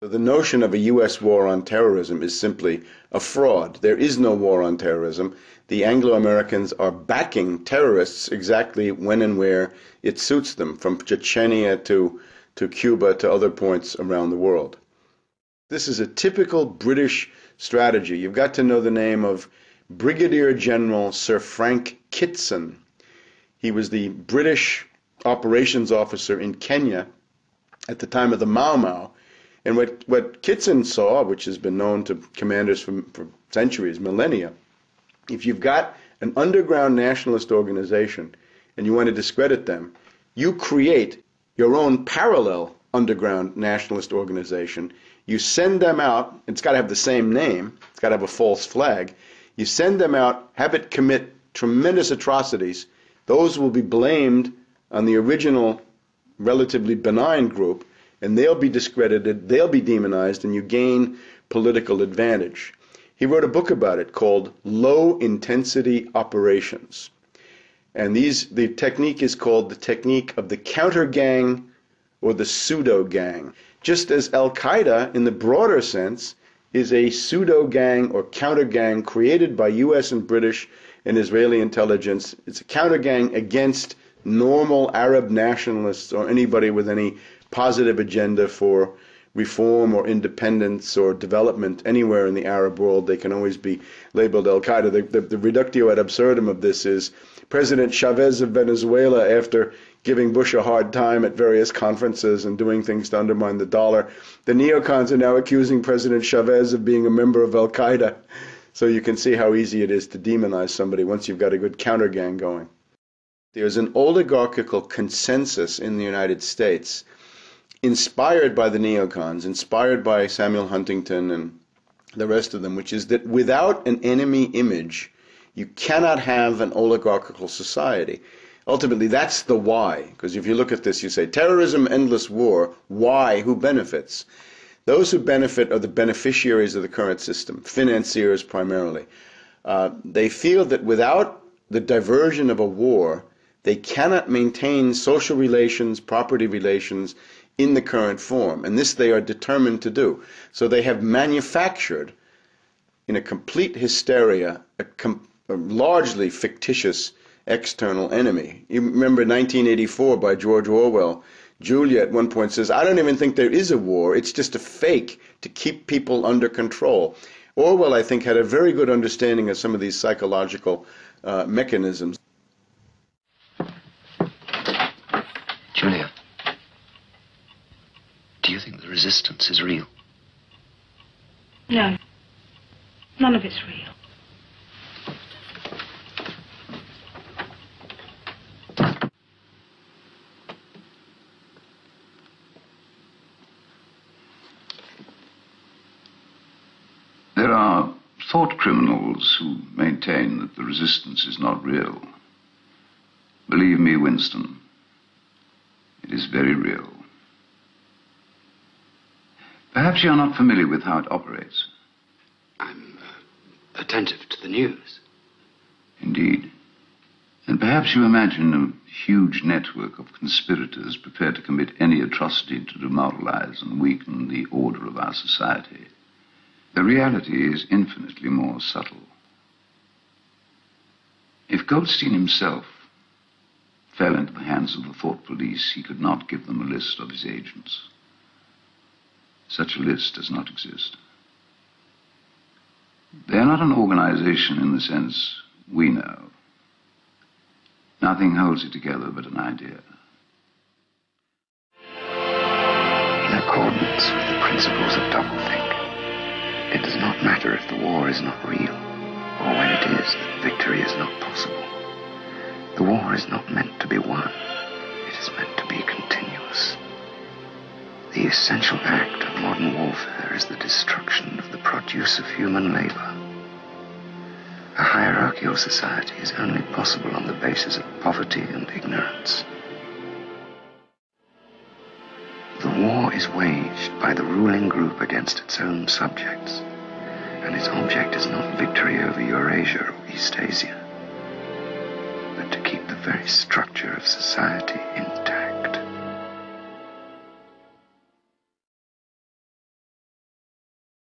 The notion of a U.S. war on terrorism is simply a fraud. There is no war on terrorism. The Anglo-Americans are backing terrorists exactly when and where it suits them, from Chechnya to Cuba to other points around the world. This is a typical British strategy. You've got to know the name of Brigadier General Sir Frank Kitson. He was the British operations officer in Kenya at the time of the Mau Mau. And what Kitson saw, which has been known to commanders for centuries, millennia, if you've got an underground nationalist organization and you want to discredit them, you create your own parallel underground nationalist organization. You send them out. It's got to have the same name. It's got to have a false flag. You send them out, have it commit tremendous atrocities. Those will be blamed on the original relatively benign group, and they'll be discredited, they'll be demonized, and you gain political advantage. He wrote a book about it called Low Intensity Operations. And the technique is called the technique of the counter gang or the pseudo gang. Just as Al-Qaeda, in the broader sense, is a pseudo gang or counter gang created by US and British and Israeli intelligence. It's a counter gang against normal Arab nationalists or anybody with any positive agenda for reform or independence or development anywhere in the Arab world. They can always be labeled Al-Qaeda. The reductio ad absurdum of this is President Chavez of Venezuela, after giving Bush a hard time at various conferences and doing things to undermine the dollar, the neocons are now accusing President Chavez of being a member of Al-Qaeda. So you can see how easy it is to demonize somebody once you've got a good counter gang going. There's an oligarchical consensus in the United States, inspired by the neocons, inspired by Samuel Huntington and the rest of them, which is that without an enemy image, you cannot have an oligarchical society. Ultimately, that's the why, because if you look at this, you say, terrorism, endless war, why, who benefits? Those who benefit are the beneficiaries of the current system, financiers primarily. They feel that without the diversion of a war, they cannot maintain social relations, property relations, in the current form, and this they are determined to do. So they have manufactured, in a complete hysteria, a largely fictitious external enemy. You remember 1984 by George Orwell. Julia at one point says, I don't even think there is a war, it's just a fake to keep people under control. Orwell, I think, had a very good understanding of some of these psychological mechanisms. Julia, do you think the resistance is real? No. None of it's real. There are thought criminals who maintain that the resistance is not real. Believe me, Winston, it is very real. Perhaps you are not familiar with how it operates. I'm attentive to the news. Indeed. And perhaps you imagine a huge network of conspirators prepared to commit any atrocity to demoralize and weaken the order of our society. The reality is infinitely more subtle. If Goldstein himself fell into the hands of the thought police, he could not give them a list of his agents. Such a list does not exist. They are not an organization in the sense we know. Nothing holds it together but an idea. In accordance with the principles of doublethink, it does not matter if the war is not real, or when it is, that victory is not possible. The war is not meant to be won. It is meant to be continuous. The essential act of modern warfare is the destruction of the produce of human labor. A hierarchical society is only possible on the basis of poverty and ignorance. The war is waged by the ruling group against its own subjects, and its object is not victory over Eurasia or Eastasia, but to keep the very structure of society intact.